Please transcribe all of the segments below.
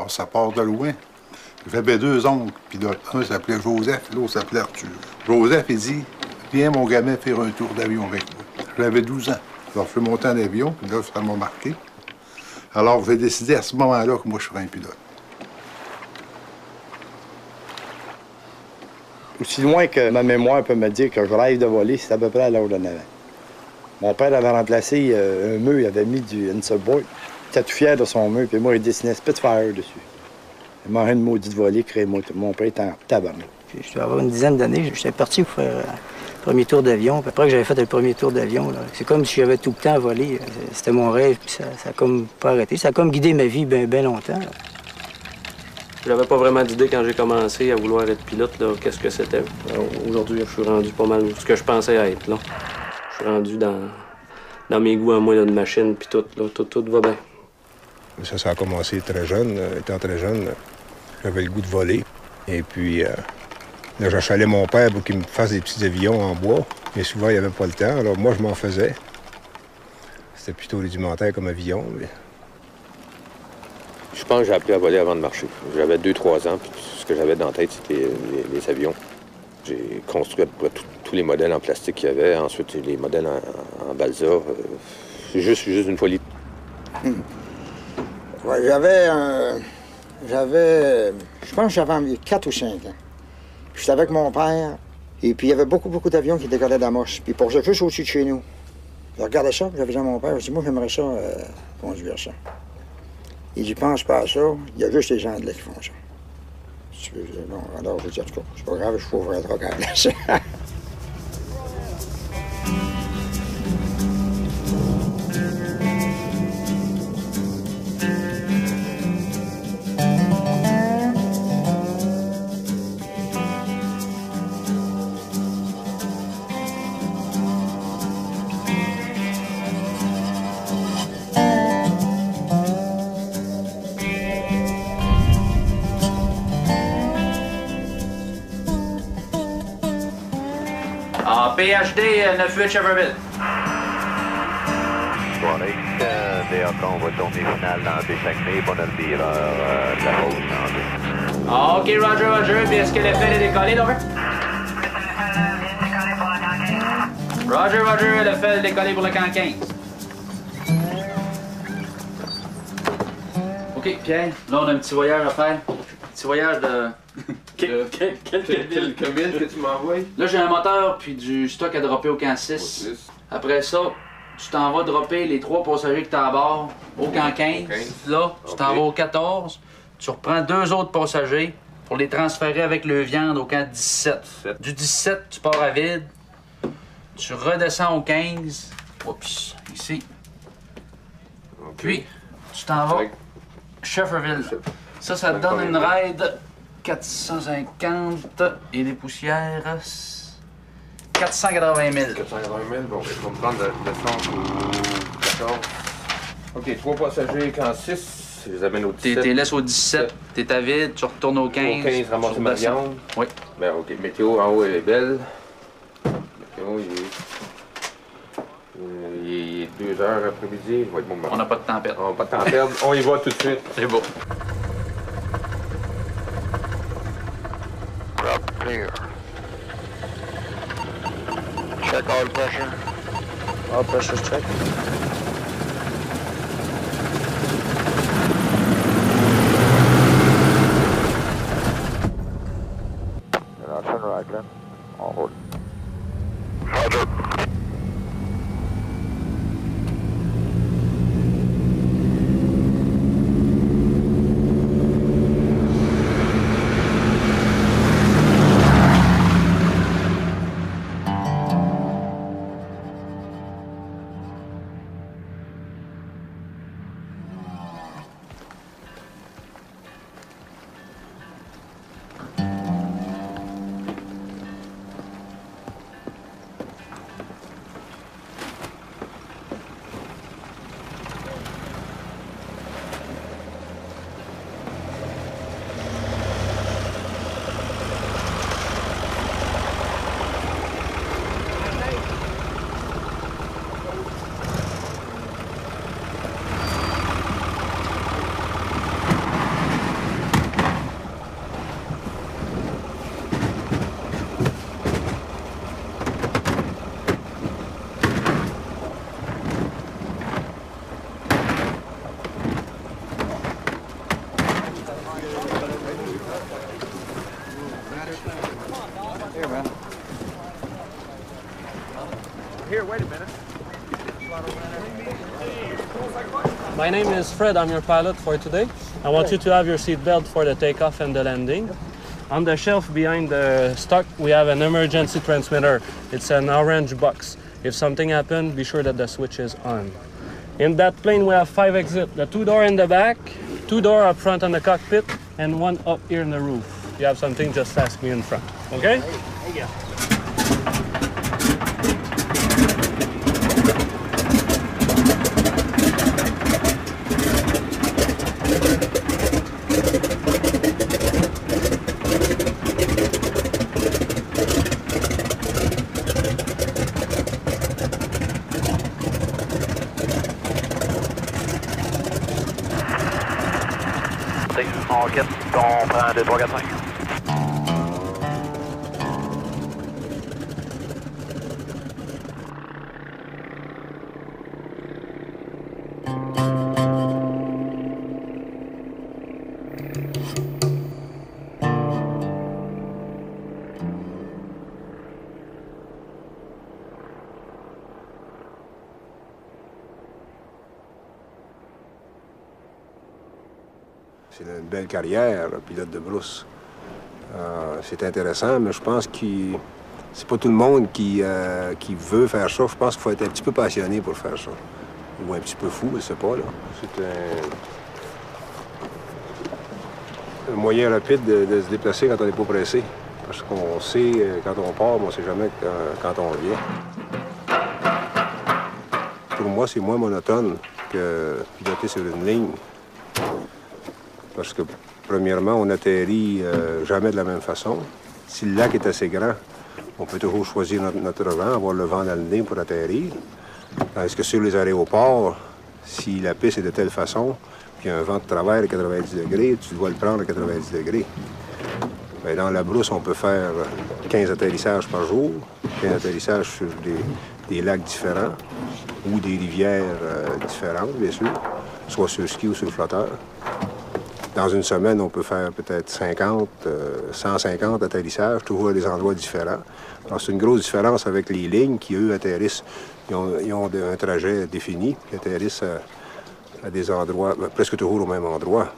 Alors, ça part de loin. J'avais deux oncles pilotes. Un s'appelait Joseph, l'autre s'appelait Arthur. Joseph, il dit, viens, mon gamin, faire un tour d'avion avec moi. J'avais 12 ans. Alors, je suis monté en avion, puis là, ça m'a marqué. Alors, j'ai décidé à ce moment-là que moi, je serais un pilote. Aussi loin que ma mémoire peut me dire que je rêve de voler, c'est à peu près à l'âge de 9 ans. Mon père avait remplacé un mur, il avait mis du Insulboard. Il était tout fier de son mur, puis moi, il dessinait Spitfire dessus. Il m'a rien de maudit volée, créé mon père était en tabarnak. Je dois avoir une dizaine d'années, j'étais parti pour faire le premier tour d'avion. Puis après que j'avais fait le premier tour d'avion, c'est comme si j'avais tout le temps à voler. C'était mon rêve, puis ça a comme pas arrêté. Ça a comme guidé ma vie bien longtemps. J'avais pas vraiment d'idée quand j'ai commencé à vouloir être pilote, qu'est-ce que c'était. Aujourd'hui, je suis rendu pas mal ce que je pensais être, là. Je suis rendu dans mes goûts à moi, là, de machine, puis tout, là, tout va bien. Ça a commencé très jeune. Étant très jeune, j'avais le goût de voler. Et puis, là, j'achalais mon père pour qu'il me fasse des petits avions en bois. Mais souvent, il n'y avait pas le temps. Alors, moi, je m'en faisais. C'était plutôt rudimentaire comme avion. Mais... Je pense que j'ai appris à voler avant de marcher. J'avais 2-3 ans, puis ce que j'avais dans la tête, c'était les avions. J'ai construit à peu près tous les modèles en plastique qu'il y avait. Ensuite, les modèles en balsa. C'est juste une folie. Ouais, je pense que j'avais 4 ou 5 ans. J'étais avec mon père, et puis il y avait beaucoup d'avions qui décollaient d'Amos. Puis pour juste au-dessus de chez nous. Je regardais ça, puis j'avais dit à mon père, je dis, moi, j'aimerais ça conduire ça. Il dit, pense pas à ça, il y a juste les gens de là qui font ça. Bon, alors je dis, en tout cas, c'est pas grave, je faut ouvrir un truc à la place. PhD 98 Cheverville. DAK, on va tourner finale dans B5 on a le vireur de la hausse Ah, OK, Roger. Puis est-ce que le fel est décollé, là? Roger, le fel est décollé pour le camp 15. OK, Pierre, là, on a un petit voyage à faire. Petit voyage de... Quelle commune que tu m'envoies? Là, j'ai un moteur puis du stock à dropper au camp 6. Après ça, tu t'en vas dropper les 3 passagers que tu as à bord au camp 15. Là, tu t'en vas au 14. Tu reprends 2 autres passagers pour les transférer avec le viande au camp 17. Du 17, tu pars à vide. Tu redescends au 15. Oups, ici. Puis, tu t'en vas Cheverville. Ça te donne une ride 450 et des poussières 480 000. 480 000, bon, je vais me prendre le centre au 14. OK, 3 passagers camp 6, je les amène au 17. T'es laisses au 17, t'es à vide, tu retournes au 15. Au 15, ramasser ma viande. Oui. Ben, OK, météo en haut, elle est belle. Météo, il est 2 heures après-midi, il va être bon. On n'a pas de temps à perdre. On n'a pas de temps à perdre, on y va tout de suite. C'est beau. Clear. Check all pressure. All pressure's checked. Turn right, Glenn. I'll hold. Roger. man. Here, wait a minute. My name is Fred. I'm your pilot for today. I want you to have your seatbelt for the takeoff and the landing. On the shelf behind the stock, we have an emergency transmitter. It's an orange box. If something happens, be sure that the switch is on. In that plane, we have 5 exits. The 2 doors in the back, 2 doors up front on the cockpit, and 1 up here in the roof. If you have something, just ask me in front, okay? Thank you. On quitte, on prend 2, 3, 4, 5. C'est une belle carrière, pilote de brousse. C'est intéressant, mais je pense que c'est pas tout le monde qui veut faire ça. Je pense qu'il faut être un petit peu passionné pour faire ça. Ou un petit peu fou, je sais pas, là. C'est un moyen rapide de se déplacer quand on n'est pas pressé. Parce qu'on sait quand on part, mais on ne sait jamais quand on revient. Pour moi, c'est moins monotone que piloter sur une ligne. Parce que, premièrement, on n'atterrit jamais de la même façon. Si le lac est assez grand, on peut toujours choisir notre vent, avoir le vent dans le nez pour atterrir. Tandis que sur les aéroports, si la piste est de telle façon, puis un vent de travers à 90 degrés, tu dois le prendre à 90 degrés. Bien, dans la brousse, on peut faire 15 atterrissages par jour, 15 atterrissages sur des lacs différents ou des rivières différentes, bien sûr, soit sur ski ou sur flotteur. Dans une semaine, on peut faire peut-être 50, 150 atterrissages, toujours à des endroits différents. Alors, c'est une grosse différence avec les lignes qui, eux, atterrissent. Ils ont un trajet défini, puis atterrissent à des endroits, presque toujours au même endroit.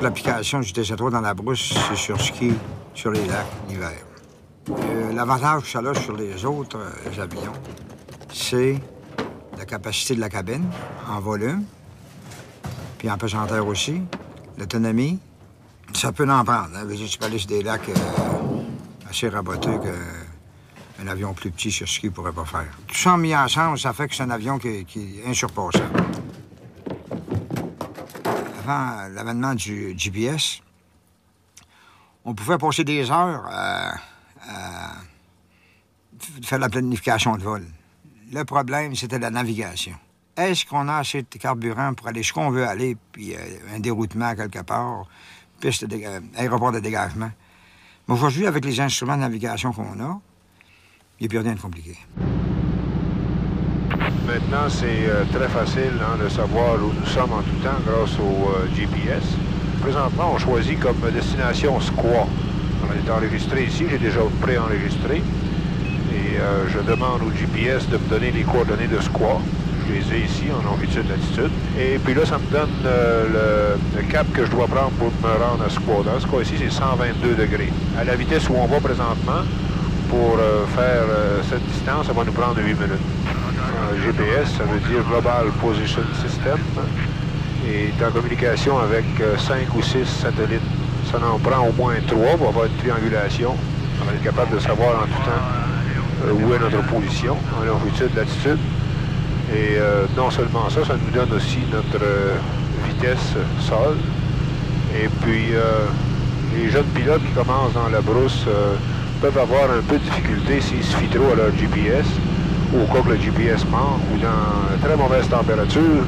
L'application du TC3 dans la brousse, c'est sur ski, sur les lacs, l'hiver. L'avantage que ça a sur les autres avions, c'est la capacité de la cabine en volume, puis en pesanteur aussi, l'autonomie. Ça peut en prendre. Hein? Tu peux aller sur des lacs assez raboteux qu'un avion plus petit sur ski ne pourrait pas faire. Tout ça mis ensemble, ça fait que c'est un avion qui est insurpassable. Avant l'avènement du GPS, on pouvait passer des heures à faire la planification de vol. Le problème, c'était la navigation. Est-ce qu'on a assez de carburant pour aller jusqu'où on veut aller, puis un déroutement quelque part, piste aéroport de dégagement? Mais aujourd'hui, avec les instruments de navigation qu'on a, il n'y a plus rien de compliqué. Maintenant, c'est très facile de savoir où nous sommes en tout temps grâce au GPS. Présentement, on choisit comme destination Squaw. On est enregistré ici, j'ai déjà préenregistré. Et je demande au GPS de me donner les coordonnées de Squaw. Je les ai ici en longitude, latitude. Et puis là, ça me donne le cap que je dois prendre pour me rendre à Squaw. Dans ce cas-ci, c'est 122 degrés. À la vitesse où on va présentement, pour faire cette distance, ça va nous prendre 8 minutes. GPS, ça veut dire Global Position System, et est en communication avec 5 ou 6 satellites. Ça en prend au moins 3 pour avoir une triangulation. On va être capable de savoir en tout temps où est notre position, en longitude, latitude. Et non seulement ça, ça nous donne aussi notre vitesse sol. Et puis, les jeunes pilotes qui commencent dans la brousse peuvent avoir un peu de difficulté s'ils se fient trop à leur GPS, ou au cas que le GPS manque, ou dans très mauvaise température,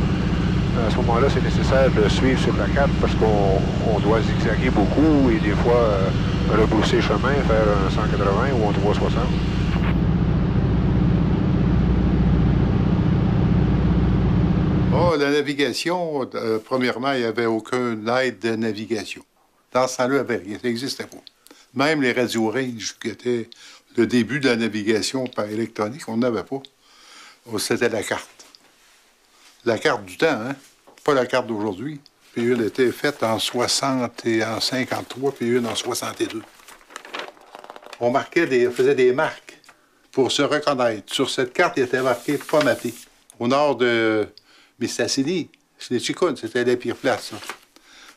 À ce moment-là, c'est nécessaire de suivre sur la carte parce qu'on doit zigzaguer beaucoup et des fois rebrousser chemin, faire un 180 ou un 360. Oh, la navigation, premièrement, il n'y avait aucune aide de navigation. Dans ce temps-là, il n'y avait rien, ça n'existait pas. Même les radios range, qui étaient le début de la navigation par électronique, on n'avait pas. C'était la carte. La carte du temps, hein? Pas la carte d'aujourd'hui. Puis une était faite en 60 et en 53, puis une en 62. On faisait des marques pour se reconnaître. Sur cette carte, il était marqué « Pas mappé ». Au nord de Mistassini, c'est les Chicounes, c'était la pire place, ça.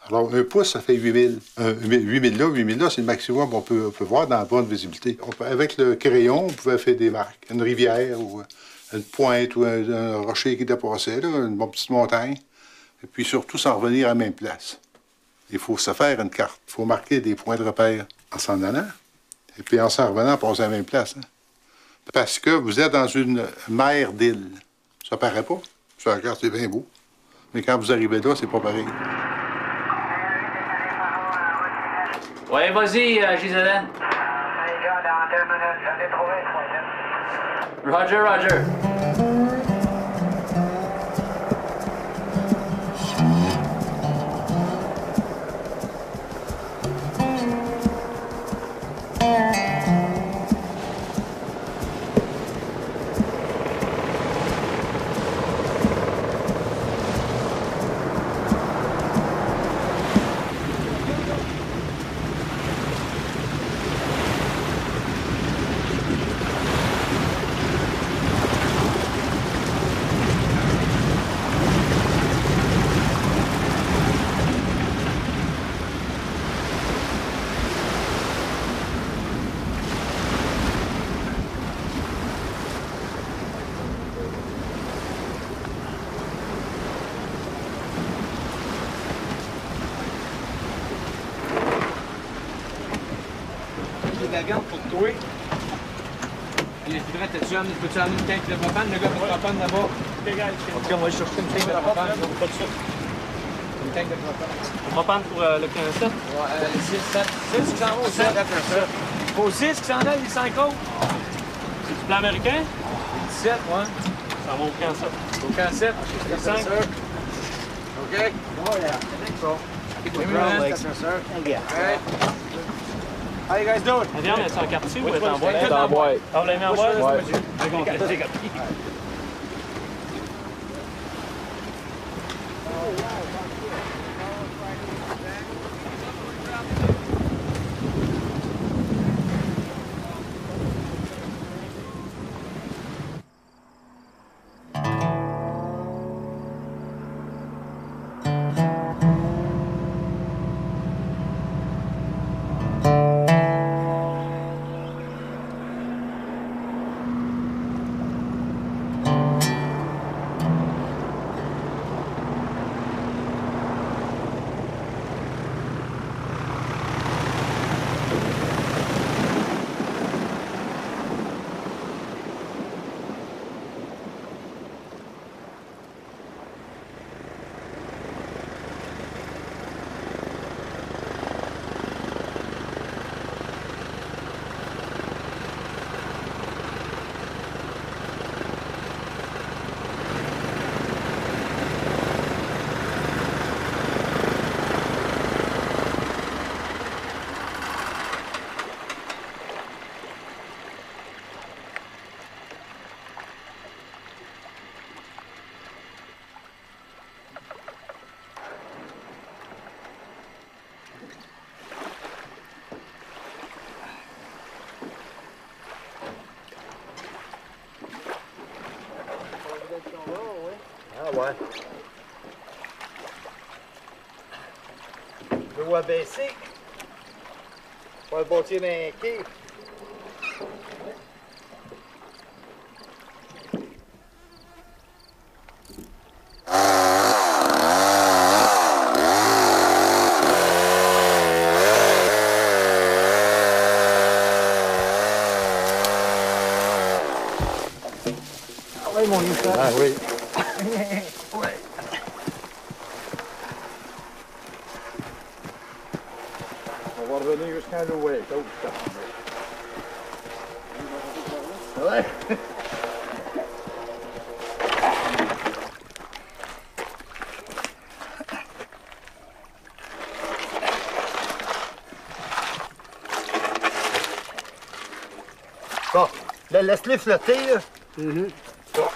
Alors, 1 pouce, ça fait 8000. 8000 là, c'est le maximum qu'on peut voir dans la bonne visibilité. Avec le crayon, on pouvait faire des marques. Une rivière ou une pointe ou un rocher qui dépassait, là, une petite montagne. Et puis surtout, s'en revenir à la même place. Il faut se faire une carte. Il faut marquer des points de repère en s'en allant. Et puis en s'en revenant, passer à la même place. Hein. Parce que vous êtes dans une mer d'îles. Ça paraît pas. Sur la carte, c'est bien beau. Mais quand vous arrivez là, c'est pas pareil. Ouais, vas-y, Gisèle. Roger, Roger. De la viande pour toi. Et les fibrettes, peux-tu amener une tank de propane? Le gars de propane là-bas. En tout cas, moi, je cherche une tank de propane. Pas de ça. Une tank de propane. Propane pour le 15-7? Ouais, 6, 7. 6 qui s'en va au 7. Au 6 qui s'en a, il 5 autres. C'est du plan américain? 17, ouais. Ça va au 15-7. Au 15-7. C'est 5. OK. Oh, yeah. I think so. Okay. How you guys doing? La viande, elle est en quartier ou elle est en boîte? Elle est en boîte. Ah, vous l'avez mis en boîte? Ouais. Ah ouais. L'eau a baissé. On va le bâtir d'un quai. Ah oui, mon Youssef. Ah oui. Ouais. jusqu'à l'eau est haute. Ouais. Bon, là, laisse-les flotter, là. Bon.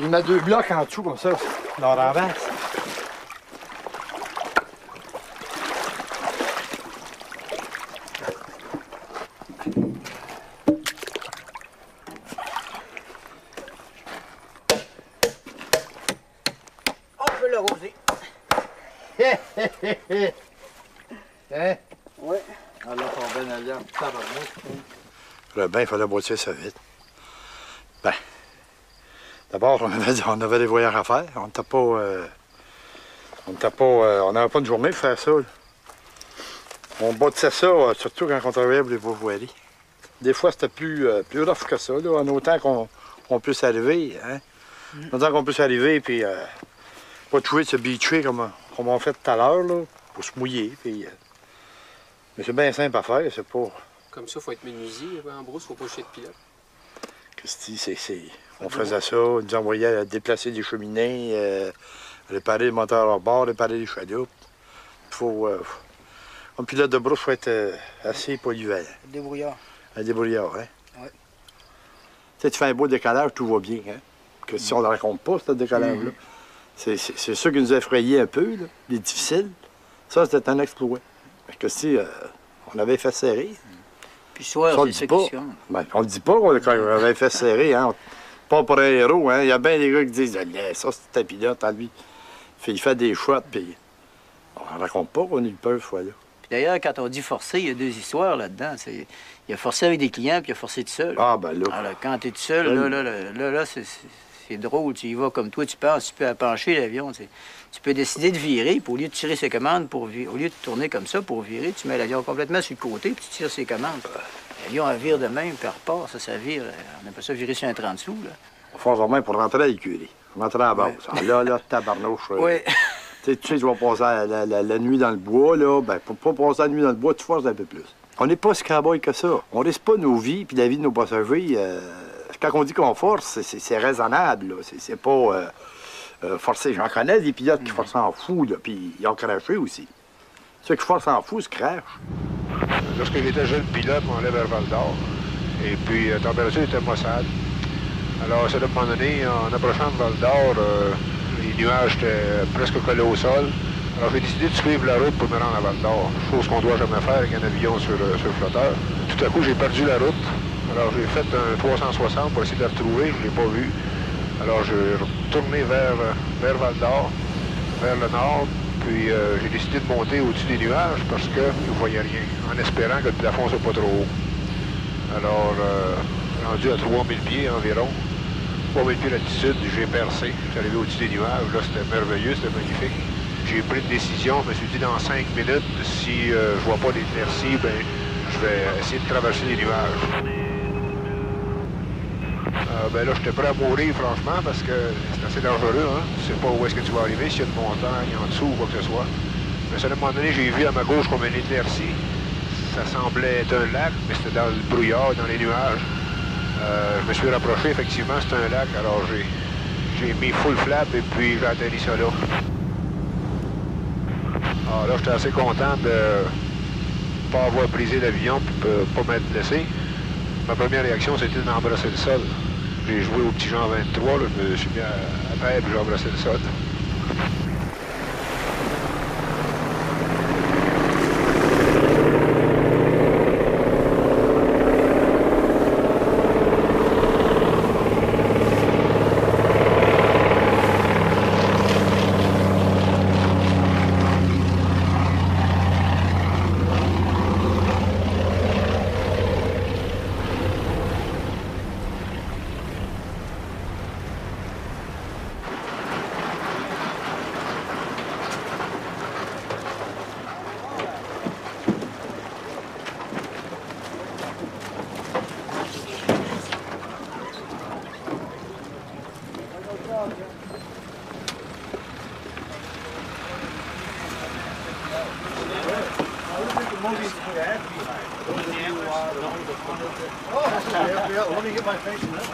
Il met 2 blocs en dessous, comme ça. On en renverse. On peut l'arroser. Hein? Oui. Alors, on va aller en tabarnak. Le bain, il fallait boiter ça vite. Ben, d'abord, on avait des voyages à faire. On n'avait pas une journée pour faire ça. Là. On bâtissait ça, surtout quand on travaillait pour les voiries. Des fois, c'était plus rough que ça, là, en autant qu'on puisse arriver. Hein? En autant qu'on puisse arriver, puis pas trouver de se beacher comme on fait tout à l'heure, là, pour se mouiller. Puis, mais c'est bien simple à faire, c'est pas... Comme ça, il faut être menuisier. En brousse, il faut pas jeter de pilote. Christy, on faisait ça, on nous envoyait à déplacer des cheminées, réparer les moteurs à bord, réparer les chaloupes. Un pilote de brousse, il faut être assez polyvalent. Débrouillard. Un débrouillard, hein? Oui. Tu sais, tu fais un beau décalage, tout va bien, hein? Que si on ne le raconte pas, ce décalage-là. C'est ça qui nous a effrayé un peu, là, les difficiles. Ça, c'était un exploit. Parce que si on avait fait serrer. Puis soir, c'est ça qui ben, on le dit pas quand on avait fait serrer, hein? Pas pour un héros, hein? Il y a bien des gars qui disent ça, c'est un pilote, à lui. Il fait des shots, puis on ne raconte pas qu'on a eu peur ce fois-là. Puis d'ailleurs, quand on dit forcer, il y a 2 histoires là-dedans. Il a forcé avec des clients, puis il a forcé tout seul. Ah, ben là. Alors, quand tu es tout seul, là, c'est drôle. Tu y vas comme toi, tu penses, tu peux pencher l'avion. Tu peux décider de virer, puis au lieu de tirer ses commandes, au lieu de tourner comme ça pour virer, tu mets l'avion complètement sur le côté, puis tu tires ses commandes. L'avion, elle vire de même, puis elle repart. Ça vire. On appelle ça virer sur un 30 sous, là. On force en main pour rentrer à l'écurie. Rentrer à la base. Ouais. Là, tabarnouche. Oui. Tu sais, tu vas passer la nuit dans le bois, là. Ben, pour pas passer la nuit dans le bois, tu forces un peu plus. On n'est pas si cowboy que ça. On risque pas nos vies, puis la vie de nos passagers. Quand on dit qu'on force, c'est raisonnable, là. C'est pas forcé. J'en connais des pilotes qui forcent en fou, là, puis ils ont craché aussi. Ceux qui forcent en fou se crachent. Lorsque j'étais jeune pilote, on allait vers Val-d'Or. Et puis, la température était maussade. Alors, à un moment donné, en approchant de Val-d'Or, les nuages étaient presque collés au sol. Alors, j'ai décidé de suivre la route pour me rendre à Val-d'Or, chose qu'on ne doit jamais faire avec un avion sur le flotteur. Tout à coup, j'ai perdu la route. Alors, j'ai fait un 360 pour essayer de la retrouver. Je ne l'ai pas vue. Alors, j'ai retourné vers Val-d'Or, vers le nord. Puis, j'ai décidé de monter au-dessus des nuages parce que je ne voyais rien, en espérant que le plafond ne soit pas trop haut. Alors, rendu à 3000 pieds environ, 3000 pieds d'altitude, j'ai percé. Je suis arrivé au-dessus des nuages. Là, c'était merveilleux, c'était magnifique. J'ai pris une décision. Je me suis dit, dans 5 minutes, si je ne vois pas d'éclaircie, ben, je vais essayer de traverser les nuages. Ben là, j'étais prêt à mourir, franchement, parce que c'est assez dangereux, hein. Tu sais pas où est-ce que tu vas arriver, s'il y a une montagne en dessous ou quoi que ce soit. Mais à un moment donné, j'ai vu à ma gauche comme une éclaircie. Ça semblait être un lac, mais c'était dans le brouillard, dans les nuages. Je me suis rapproché, effectivement, c'était un lac, alors j'ai mis full flap et puis j'ai atterri ça là. Alors là, j'étais assez content de ne pas avoir brisé l'avion et pas m'être blessé. Ma première réaction, c'était d'embrasser le sol. J'ai joué au petit Jean 23, là, je me suis mis à terre et j'ai embrassé le sol. Let me get my face in this.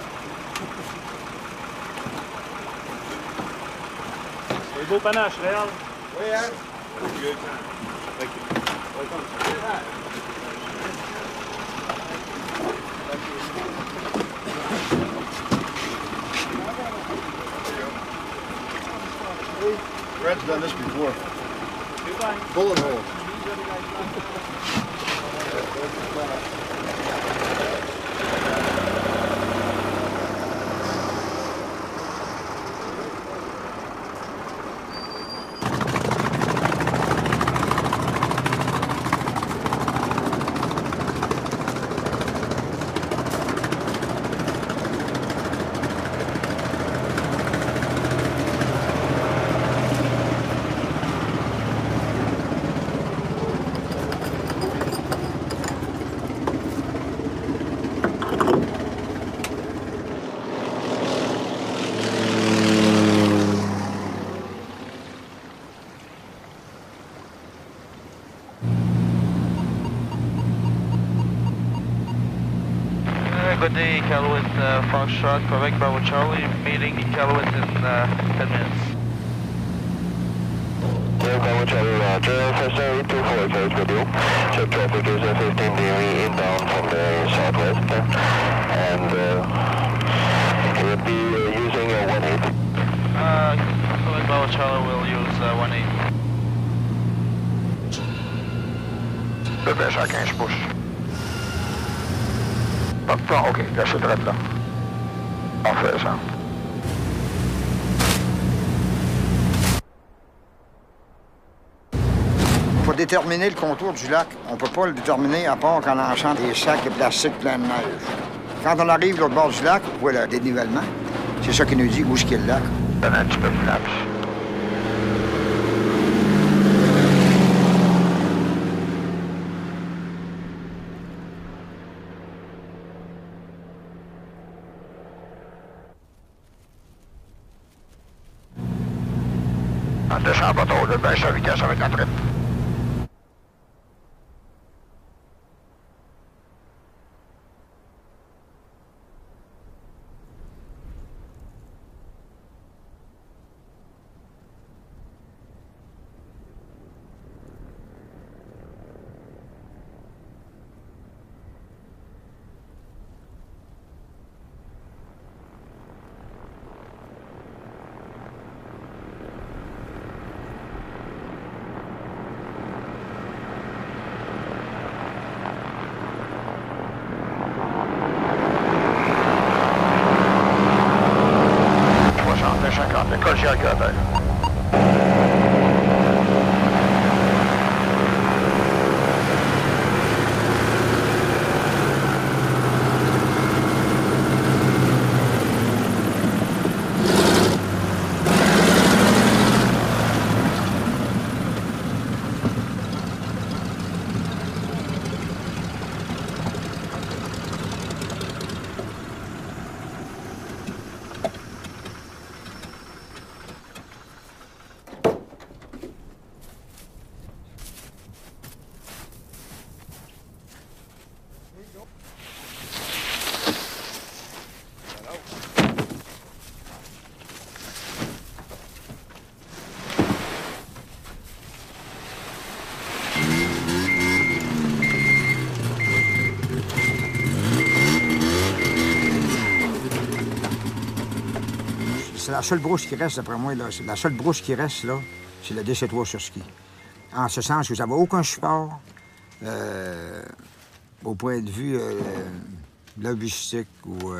Les beaux panaches, réel. Oui, hein? Thank you. Red's done this before. Goodbye. Bullet hole. Good day, Iqaluit Foxtrot, Quebec Bravo Charlie, meeting Iqaluit in 10 minutes. Bravo Charlie, Roger, first 248 codes with you. Check traffic is 15 degree inbound from the southwest, and we'll be using a 1-8. Quebec Bravo Charlie will use 1-8. Le pêche à 15 pouces. OK, là, c'est direct là. Parfait, ça. Pour déterminer le contour du lac, on ne peut pas le déterminer à part qu'en lançant des sacs de plastique pleins de neige. Quand on arrive de l'autre bord du lac, on voit le dénivellement. C'est ça qui nous dit où est-ce qu'il y a le lac. Donne un petit peu de flaps. On descend pas trop, je baisse la vitesse avec la trip. École Jacques-Gabin. C'est la seule brousse qui reste, d'après moi. Là. La seule brousse qui reste, là, c'est le DC3 sur ski. En ce sens que vous n'avez aucun support au point de vue logistique ou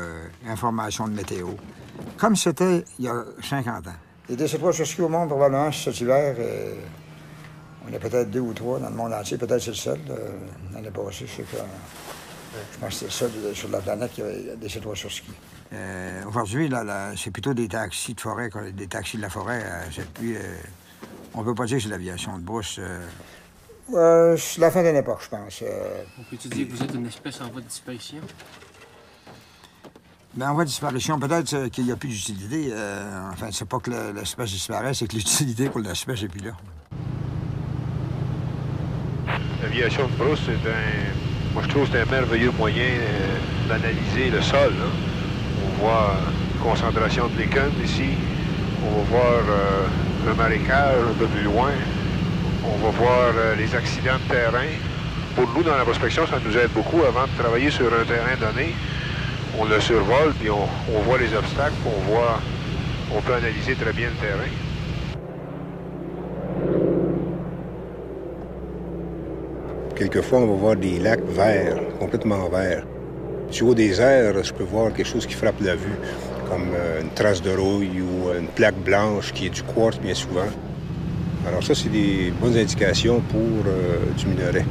information de météo, comme c'était il y a 50 ans. Les DC3 sur ski au monde, probablement, cet hiver, on est peut-être 2 ou 3 dans le monde entier. Peut-être c'est le seul. L'année passée, je pense que c'était le seul sur la planète qui avait des DC3 sur ski. Aujourd'hui, c'est plutôt des taxis de forêt, des taxis de la forêt. On ne peut pas dire que c'est l'aviation de brousse. C'est la fin d'une époque, je pense. On peut-tu dire que vous êtes une espèce en voie de disparition? Bien, en voie de disparition, peut-être qu'il n'y a plus d'utilité. Enfin, c'est pas que l'espèce disparaît, c'est que l'utilité pour l'espèce n'est plus là. L'aviation de brousse, moi je trouve que c'est un merveilleux moyen d'analyser le sol. Hein. On voit concentration de lichen ici. On va voir un marécage un peu plus loin. On va voir les accidents de terrain. Pour nous, dans la prospection, ça nous aide beaucoup. Avant de travailler sur un terrain donné, on le survole, puis on voit les obstacles, puis on peut analyser très bien le terrain. Quelquefois, on va voir des lacs verts, complètement verts. Du haut des airs, je peux voir quelque chose qui frappe la vue, comme une trace de rouille ou une plaque blanche qui est du quartz bien souvent. Alors ça, c'est des bonnes indications pour du minerai.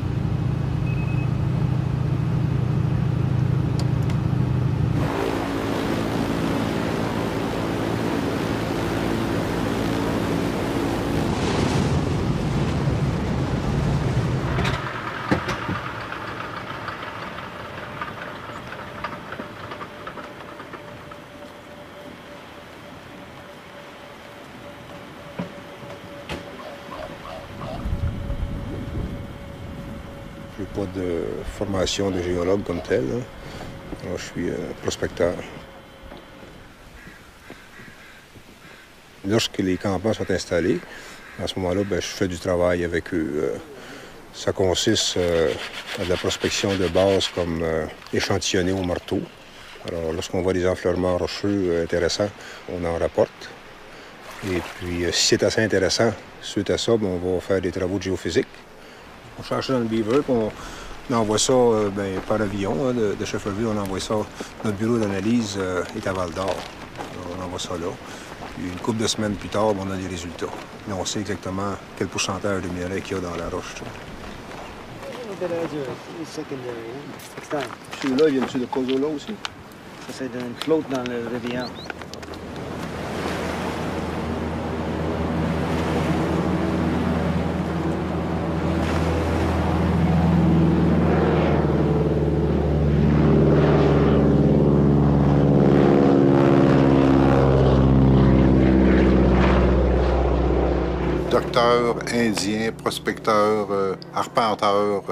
Je n'ai pas de formation de géologue comme tel. Hein. Alors, je suis prospecteur. Lorsque les campements sont installés, à ce moment-là, je fais du travail avec eux. Ça consiste à de la prospection de base comme échantillonner au marteau. Alors, lorsqu'on voit des enfleurements rocheux intéressants, on en rapporte. Et puis, si c'est assez intéressant, suite à ça, on va faire des travaux de géophysique. On cherche dans le beaver, puis on envoie ça par avion hein, de Shefferville. On envoie ça. Notre bureau d'analyse est à Val-d'Or. On envoie ça là. Puis une couple de semaines plus tard, on a les résultats. Là, on sait exactement quel pourcentage de minerai qu'il y a dans la roche. Celui-là, il vient de Cozola aussi? Ça, c'est une flotte dans le Rivière. Docteur, indien, prospecteur, arpenteur,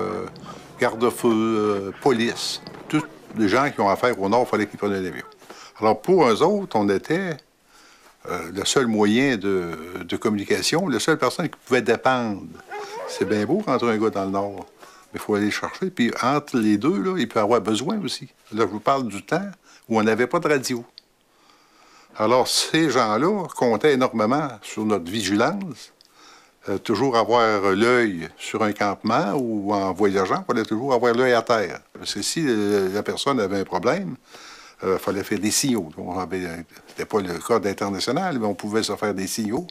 garde-feu, police. Tous les gens qui ont affaire au nord, il fallait qu'ils prennent un avion. Alors pour eux autres, on était le seul moyen de communication, la seule personne qui pouvait dépendre. C'est bien beau rentrer un gars dans le nord, mais il faut aller le chercher. Puis entre les deux, là, il peut avoir besoin aussi. Là, je vous parle du temps où on n'avait pas de radio. Alors ces gens-là comptaient énormément sur notre vigilance. Toujours avoir l'œil sur un campement ou en voyageant, il fallait toujours avoir l'œil à terre. Parce que si la personne avait un problème, il fallait faire des signaux. C'était pas le code international, mais on pouvait se faire des signaux.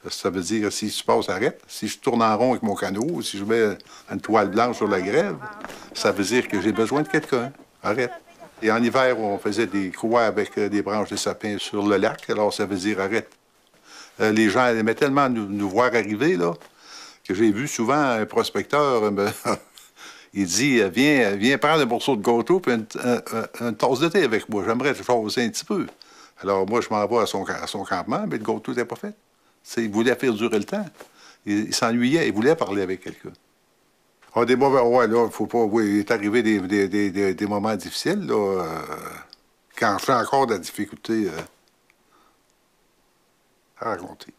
Ça veut dire, si tu passes, arrête. Si je tourne en rond avec mon canot, ou si je mets une toile blanche sur la grève, ça veut dire que j'ai besoin de quelqu'un. Arrête. Et en hiver, on faisait des croix avec des branches de sapin sur le lac, alors ça veut dire arrête. Les gens aimaient tellement nous voir arriver, là, que j'ai vu souvent un prospecteur, il dit « Viens prendre un morceau de gâteau et une tasse de thé avec moi. J'aimerais te jaser un petit peu. » Alors moi, je m'en vais à son campement, mais le gâteau n'était pas fait. Il voulait faire durer le temps. Il s'ennuyait, il voulait parler avec quelqu'un. Ah, des mauvais... Ouais, là, faut pas... Oui, il est arrivé des moments difficiles, là. Quand je fais encore de la difficulté... à raconter.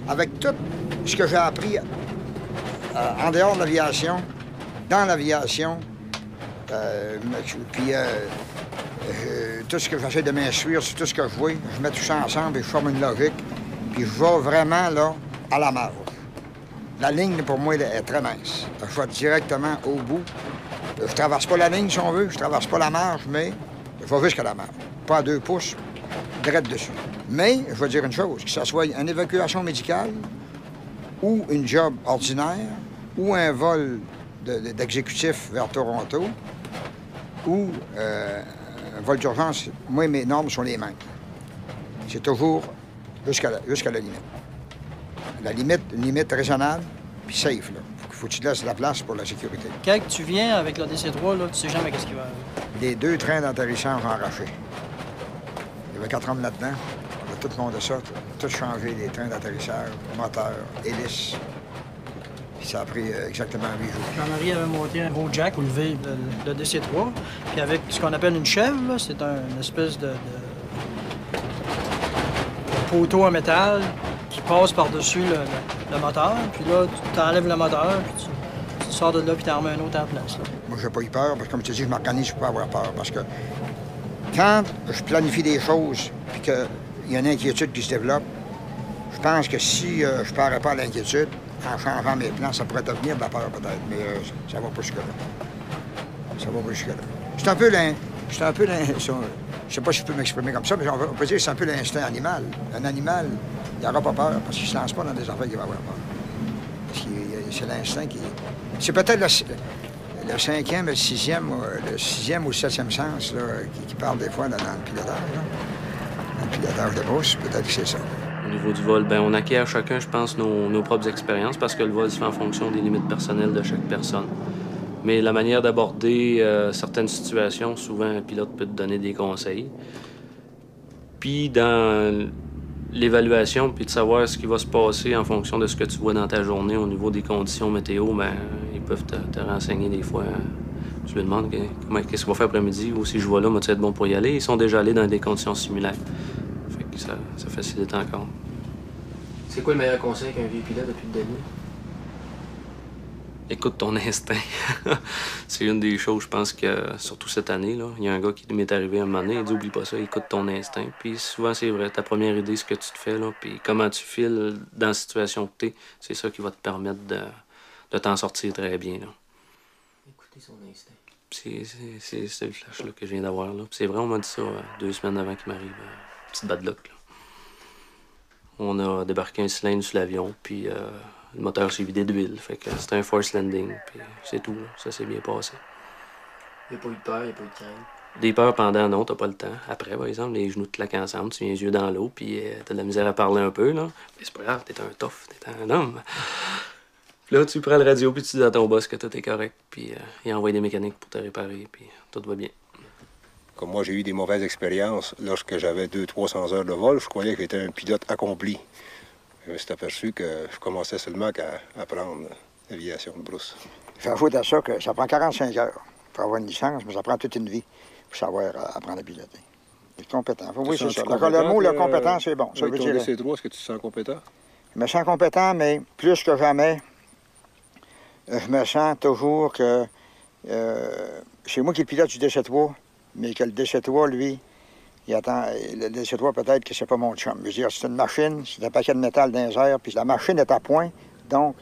Avec tout ce que j'ai appris en dehors de l'aviation, dans l'aviation, puis tout ce que j'essaie de m'instruire sur tout ce que je vois, je mets tout ça ensemble et je forme une logique, puis je vais vraiment là, à la marge. La ligne, pour moi, est très mince. Je vais directement au bout. Je traverse pas la ligne, si on veut, je traverse pas la marge, mais je vais jusqu'à la marge. Pas à 2 pouces, direct dessus. Mais, je vais dire une chose, que ce soit une évacuation médicale ou une job ordinaire, ou un vol d'exécutif vers Toronto ou un vol d'urgence. Moi, mes normes sont les mêmes. C'est toujours jusqu'à la limite. La limite, une limite raisonnable puis safe. Là. Faut que tu te laisses la place pour la sécurité. Quand tu viens avec le DC-3, là, tu sais jamais qu'est-ce qui va arriver. Les 2 trains d'atterrissage enrachés. Il y avait 4 hommes là-dedans. On a tout monté ça, tout changé, les trains d'atterrissage, moteurs, hélices. Puis ça a pris exactement 8 jours. Jean-Marie avait monté un gros jack ou levé le DC-3, puis avec ce qu'on appelle une chèvre, c'est une espèce de poteau en métal qui passe par-dessus le moteur, puis là, tu t'enlèves le moteur, puis tu sors de là, puis tu en remets un autre en place. Là. Moi, j'ai pas eu peur, parce que comme tu dis, je m'organise pour pas avoir peur, parce que quand je planifie des choses, puis qu'il y a une inquiétude qui se développe, je pense que si je ne parais pas à l'inquiétude, en changeant mes plans, ça pourrait devenir de la peur peut-être, mais ça va pas jusque-là. Ça va pas jusque-là. C'est un peu je sais pas si je peux m'exprimer comme ça, mais on peut dire que c'est un peu l'instinct animal. Un animal, il n'aura pas peur parce qu'il ne se lance pas dans des affaires qu'il va avoir peur. Parce que c'est l'instinct qui... C'est peut-être le 5e, le 6e ou le 7e sens là, qui parle des fois dans le pilotage. Là. Dans le pilotage de brousse, peut-être que c'est ça. Au niveau du vol, on acquiert chacun, je pense, nos propres expériences parce que le vol se fait en fonction des limites personnelles de chaque personne. Mais la manière d'aborder certaines situations, souvent un pilote peut te donner des conseils. Puis dans l'évaluation, puis de savoir ce qui va se passer en fonction de ce que tu vois dans ta journée au niveau des conditions météo, ils peuvent te renseigner des fois. Tu lui demandes qu'est-ce qu'il va faire après-midi ou si je vois là, vas-tu être bon pour y aller? Ils sont déjà allés dans des conditions similaires. Fait que ça facilite encore. C'est quoi le meilleur conseil qu'un vieux pilote a pu te donner? Écoute ton instinct. C'est une des choses, je pense que, surtout cette année, là, il y a un gars qui m'est arrivé à un moment donné, il dit oublie pas ça, écoute ton instinct. Puis souvent, c'est vrai, ta première idée, ce que tu te fais, là, puis comment tu files dans la situation que t'es, c'est ça qui va te permettre de t'en sortir très bien. Là. Écouter son instinct. C'est le flash là, que je viens d'avoir. Là. C'est vrai, on m'a dit ça 2 semaines avant qu'il m'arrive. Petite bad luck. Là. On a débarqué un cylindre sur l'avion, puis le moteur s'est vidé d'huile. Fait que c'était un force landing, puis c'est tout. Là. Ça s'est bien passé. Il n'y a pas eu de peur, il n'y a pas eu de crainte. Des peurs pendant, non, t'as pas le temps. Après, par exemple, les genoux te claquent ensemble, tu viens les yeux dans l'eau, puis t'as de la misère à parler un peu, là. Mais c'est pas grave, t'es un tough, t'es un homme. Puis là, tu prends le radio, puis tu dis à ton boss que tout est correct, puis il envoie des mécaniques pour te réparer, puis tout va bien. Comme moi, j'ai eu des mauvaises expériences. Lorsque j'avais 200-300 heures de vol, je croyais que j'étais un pilote accompli. Je me suis aperçu que je commençais seulement qu'à apprendre l'aviation de brousse. Il faut ajouter à ça que ça prend 45 heures pour avoir une licence, mais ça prend toute une vie pour savoir apprendre à piloter. Il est compétent. Oui, c'est ça. Le mot, la compétence, c'est bon. Ça veut dire... DC-3, est-ce que tu te sens compétent? Je me sens compétent, mais plus que jamais, je me sens toujours que c'est moi qui pilote du DC-3, mais que le DC-3, lui, il attend. Le DC-3, peut-être que c'est pas mon chum. Je veux dire, c'est une machine, c'est un paquet de métal dans les airs, puis la machine est à point. Donc,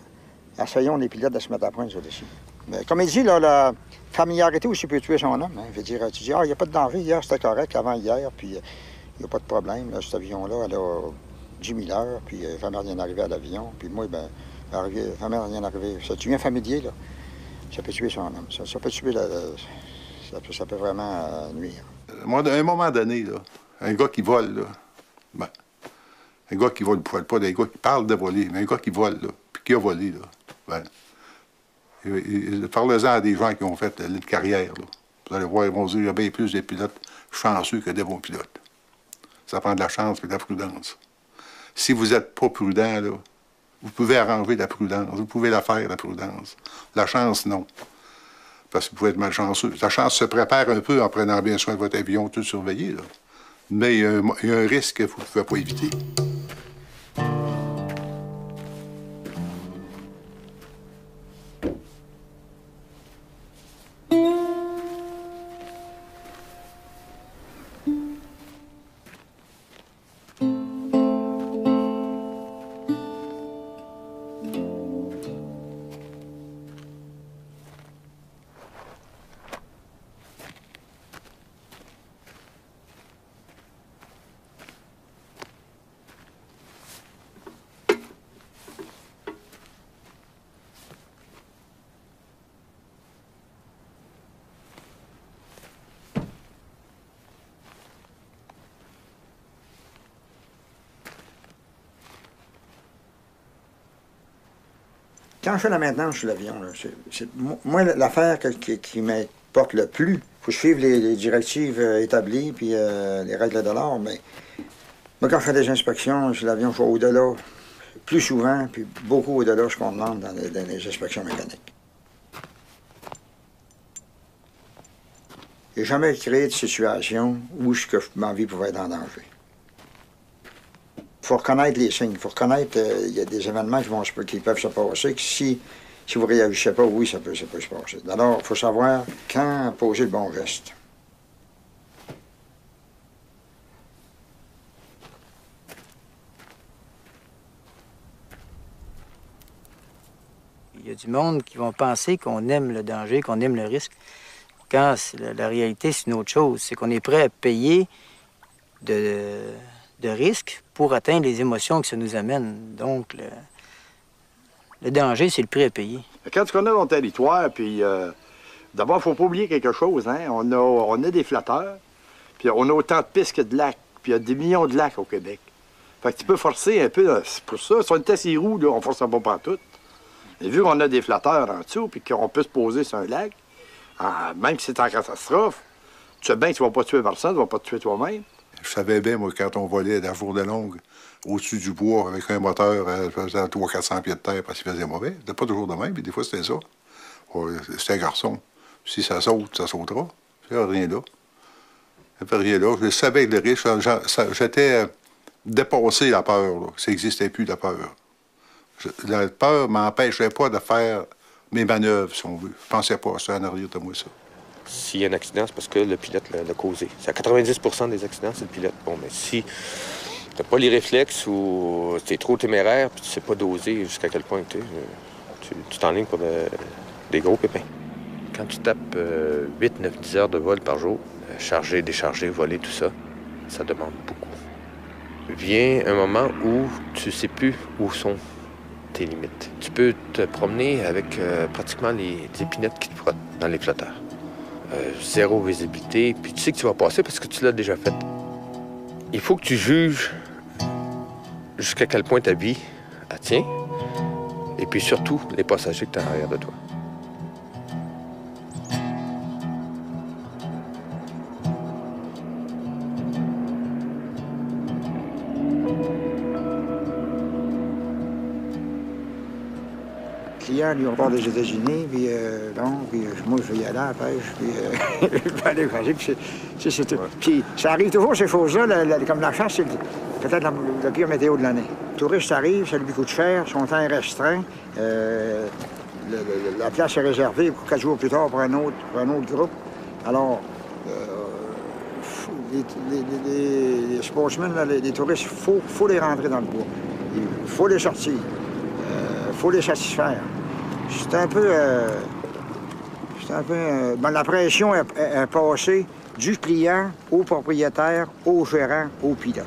essayons les pilotes de se mettre à point au-dessus. Mais comme il dit, là, la familiarité aussi peut tuer son homme. Hein. Je veux dire, tu dis, il n'y a pas de danger, hier c'était correct, avant hier, puis il n'y a pas de problème. Là, cet avion-là, elle a 10 000 heures, puis jamais rien arrivé à l'avion. Puis moi, ben, jamais rien arrivé. Ça devient familier, là. Ça peut tuer son homme. Ça peut tuer ça peut vraiment nuire. À un moment donné, là, un gars qui vole, là, un gars qui vole, pas des gars qui parlent de voler, mais un gars qui vole, là, puis qui a volé, là, parlez-en à des gens qui ont fait une carrière, là. Vous allez voir, ils vont dire qu'il y a bien plus de pilotes chanceux que de bons pilotes. Ça prend de la chance et de la prudence. Si vous n'êtes pas prudent, là, vous pouvez arranger la prudence, vous pouvez la faire, la prudence. La chance, non. Parce que vous pouvez être malchanceux. La chance se prépare un peu en prenant bien soin de votre avion, tout surveillé, là. Mais il y a un risque que vous ne pouvez pas éviter. Quand je fais la maintenance sur l'avion, moi, l'affaire qui m'importe le plus, il faut que je suive les directives établies puis les règles de l'art, mais moi, quand je fais des inspections sur l'avion, je vais au-delà, plus souvent, puis beaucoup au-delà de ce qu'on demande dans les inspections mécaniques. J'ai jamais créé de situation où ma vie pouvait être en danger. Il faut reconnaître les signes, il faut reconnaître qu'il y a des événements qui peuvent se passer, que si vous ne réagissez pas, oui, ça peut se passer. Alors, il faut savoir quand poser le bon geste. Il y a du monde qui vont penser qu'on aime le danger, qu'on aime le risque. Quand la réalité, c'est une autre chose. C'est qu'on est prêt à payer de risques pour atteindre les émotions que ça nous amène. Donc, le danger, c'est le prix à payer. Quand tu connais ton territoire, puis d'abord, il ne faut pas oublier quelque chose. Hein? On a des flotteurs, puis on a autant de pistes que de lacs, puis il y a des millions de lacs au Québec. Fait que tu peux forcer un peu. C'est pour ça, si on était sur les roues, là, on ne force pas partout. Et vu qu'on a des flotteurs en dessous, puis qu'on peut se poser sur un lac, même si c'est en catastrophe, tu sais bien que tu ne vas pas tuer personne, tu ne vas pas te tuer toi-même. Je savais bien, moi, quand on volait la journée longue au-dessus du bois avec un moteur faisant 300-400 pieds de terre parce qu'il faisait mauvais. C'était pas toujours de même, puis des fois, c'était ça. C'était un garçon. Si ça saute, ça sautera. Il n'y a rien là. Il n'y avait rien là. Je savais que le risque, j'étais dépassé la peur. Là. Ça n'existait plus, la peur. La peur m'empêchait pas de faire mes manœuvres, si on veut. Je pensais pas à ça en arrière de moi, ça. S'il y a un accident, c'est parce que le pilote l'a causé. C'est à 90 % des accidents, c'est le pilote. Bon, mais si t'as pas les réflexes ou t'es trop téméraire, puis tu sais pas doser jusqu'à quel point tu t'enlignes pour des gros pépins. Quand tu tapes 8, 9, 10 heures de vol par jour, charger, décharger, voler, tout ça, ça demande beaucoup. Vient un moment où tu sais plus où sont tes limites. Tu peux te promener avec pratiquement les épinettes qui te frottent dans les flotteurs. Zéro visibilité, puis tu sais que tu vas passer parce que tu l'as déjà fait. Il faut que tu juges jusqu'à quel point ta vie tient, et puis surtout les passagers que tu as en arrière de toi. Client, lui, on part des États-Unis, puis moi, je vais y aller à la pêche, puis je vais aller pêcher, puis c'est tout. Puis ça arrive toujours, ces choses-là, comme la chasse, c'est peut-être la pire météo de l'année. Le touriste arrive, ça lui coûte cher, son temps est restreint, la place est réservée pour 4 jours plus tard pour un autre groupe. Alors, les sportsmen, les touristes, il faut les rentrer dans le bois. Il faut les sortir. Il faut les satisfaire. C'est un peu... la pression est passée du client au propriétaire, au gérant, au pilote.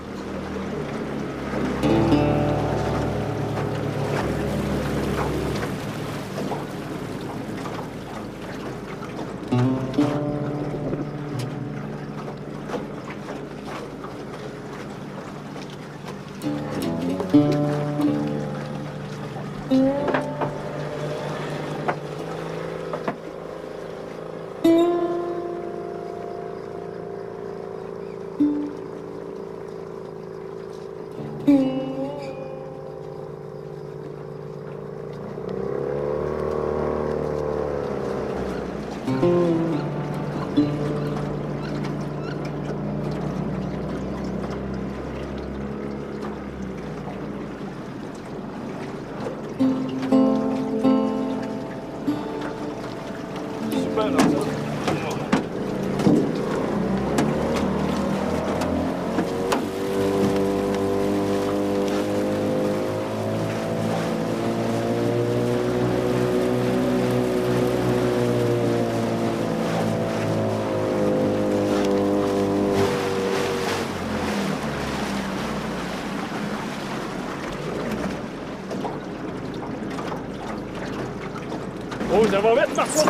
Oh, ça va vite, Marceau!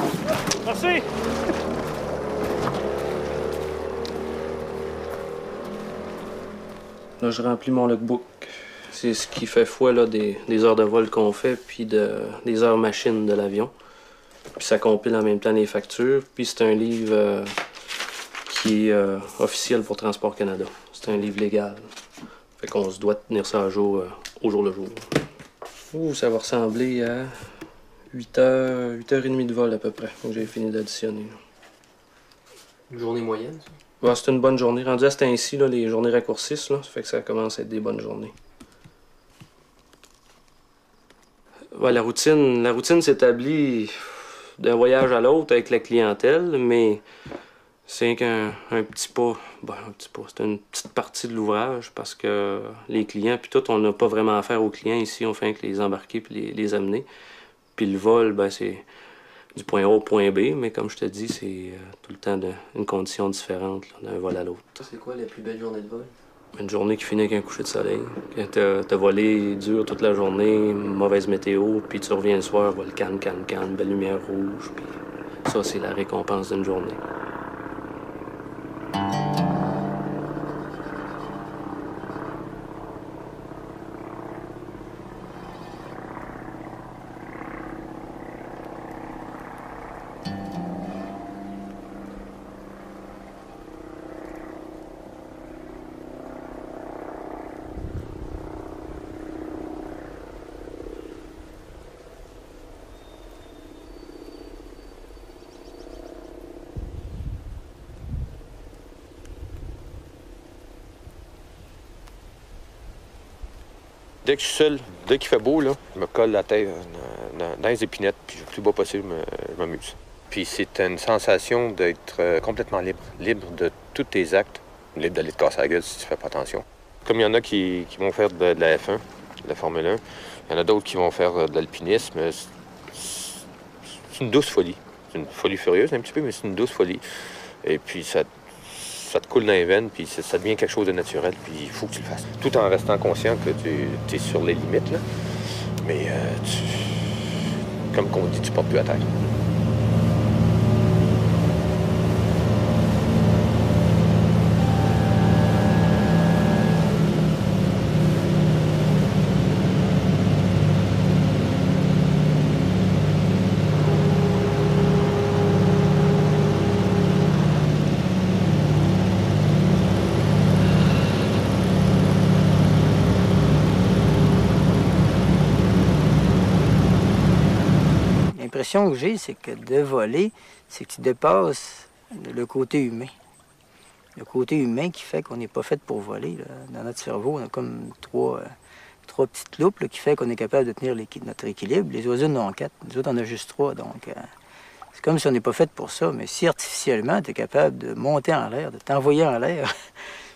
Merci! Là, je remplis mon logbook. C'est ce qui fait foi là, des heures de vol qu'on fait, puis des heures machines de l'avion. Puis ça compile en même temps les factures. Puis c'est un livre qui est officiel pour Transport Canada. C'est un livre légal. Fait qu'on se doit tenir ça à jour au jour le jour. Ouh, ça va ressembler à 8h30 de vol à peu près. Donc j'ai fini d'additionner. Une journée moyenne, ça? Ouais, c'est une bonne journée. Rendu à ce temps-ci, les journées raccourcissent, là, ça fait que ça commence à être des bonnes journées. Ouais, la routine s'établit d'un voyage à l'autre avec la clientèle, mais c'est qu'un petit pas. Ben, un petit pas. C'est une petite partie de l'ouvrage parce que les clients, puis tout, on n'a pas vraiment affaire aux clients ici. On fait que les embarquer puis les amener. Puis le vol, ben, c'est du point A au point B, mais comme je te dis, c'est tout le temps une condition différente d'un vol à l'autre. C'est quoi la plus belle journée de vol? Une journée qui finit avec un coucher de soleil. Quand t'as volé dur toute la journée, mauvaise météo, puis tu reviens le soir, vol canne, belle lumière rouge, puis ça, c'est la récompense d'une journée. Dès que je suis seul, dès qu'il fait beau, là, je me colle la tête dans les épinettes, puis le plus bas possible, je m'amuse. Puis c'est une sensation d'être complètement libre de tous tes actes, libre d'aller te casser la gueule si tu fais pas attention. Comme il y en a qui vont faire de la F1, de la Formule 1, il y en a d'autres qui vont faire de l'alpinisme. C'est une douce folie. C'est une folie furieuse un petit peu, mais c'est une douce folie. Et puis ça te coule dans les veines, puis ça devient quelque chose de naturel, puis il faut que tu le fasses. Tout en restant conscient que tu es sur les limites, là. Mais comme qu'on dit, tu portes plus à terre. L'impression que j'ai, c'est que de voler, c'est que tu dépasses le côté humain. Le côté humain qui fait qu'on n'est pas fait pour voler. Là. Dans notre cerveau, on a comme trois petites loupes là, qui fait qu'on est capable de tenir notre équilibre. Les oiseaux en ont 4, nous autres, on a juste 3. Donc, c'est comme si on n'est pas fait pour ça. Mais si artificiellement, tu es capable de monter en l'air, de t'envoyer en l'air,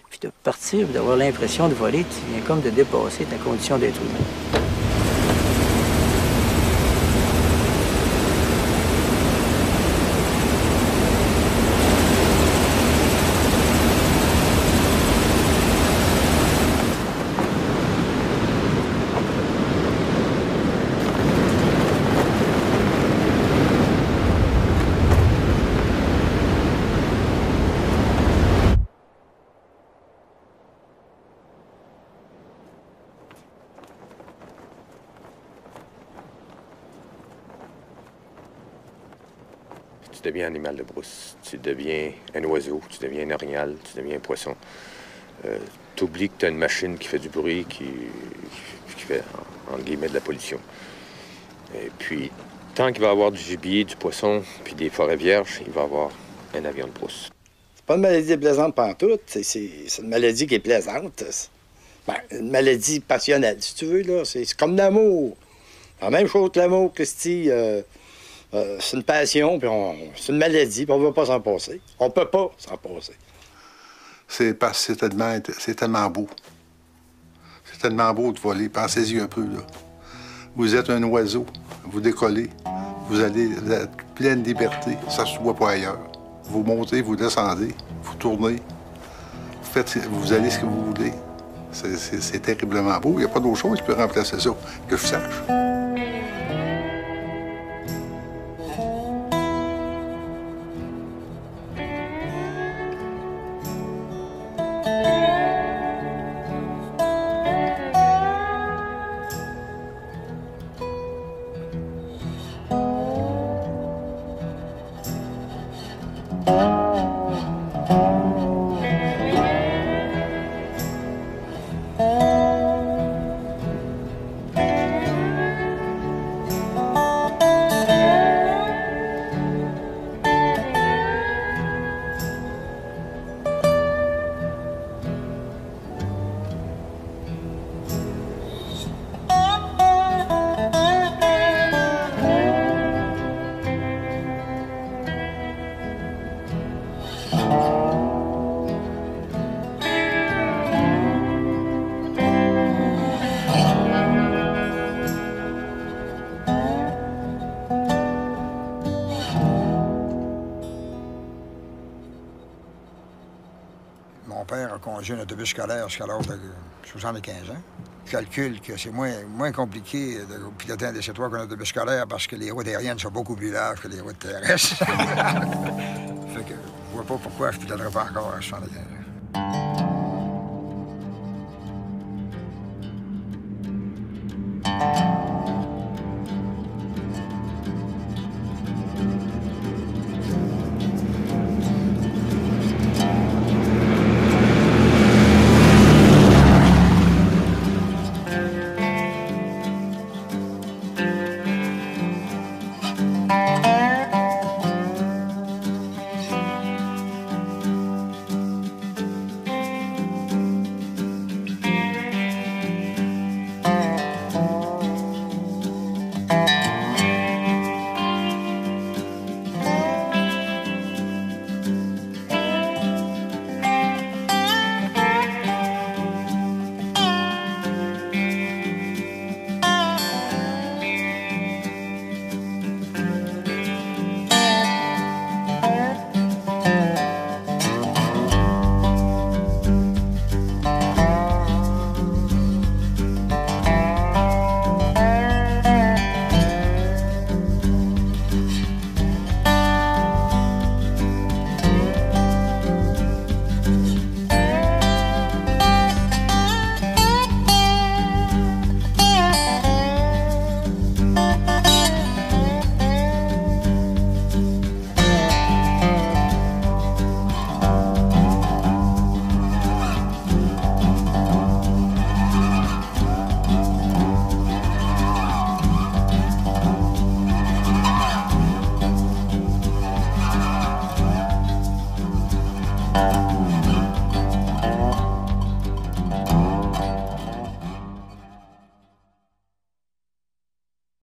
puis de partir, d'avoir l'impression de voler, tu viens comme de dépasser ta condition d'être humain. Tu deviens animal de brousse, tu deviens un oiseau, tu deviens un orignal, tu deviens un poisson. Tu oublies que tu as une machine qui fait du bruit, qui fait, entre guillemets, de la pollution. Et puis, tant qu'il va y avoir du gibier, du poisson, puis des forêts vierges, il va y avoir un avion de brousse. C'est pas une maladie plaisante pantoute, c'est une maladie qui est plaisante. Ben, une maladie passionnelle, si tu veux, là. C'est comme l'amour. La même chose que l'amour, Christy. C'est une passion, puis c'est une maladie, puis on ne veut pas s'en passer. On peut pas s'en passer. C'est parce que c'est tellement beau. C'est tellement beau de voler. Pensez-y un peu, là. Vous êtes un oiseau, vous décollez, vous avez pleine liberté, ça ne se voit pas ailleurs. Vous montez, vous descendez, vous tournez, vous allez ce que vous voulez. C'est terriblement beau. Il n'y a pas d'autre chose qui peut remplacer ça, que je sache. conduire un autobus scolaire jusqu'à l'âge de 75 ans. Je calcule que c'est moins compliqué de piloter un DC-3 qu'un autobus scolaire parce que les routes aériennes sont beaucoup plus larges que les routes terrestres. Fait que je vois pas pourquoi je piloterais pas encore à 75 ans.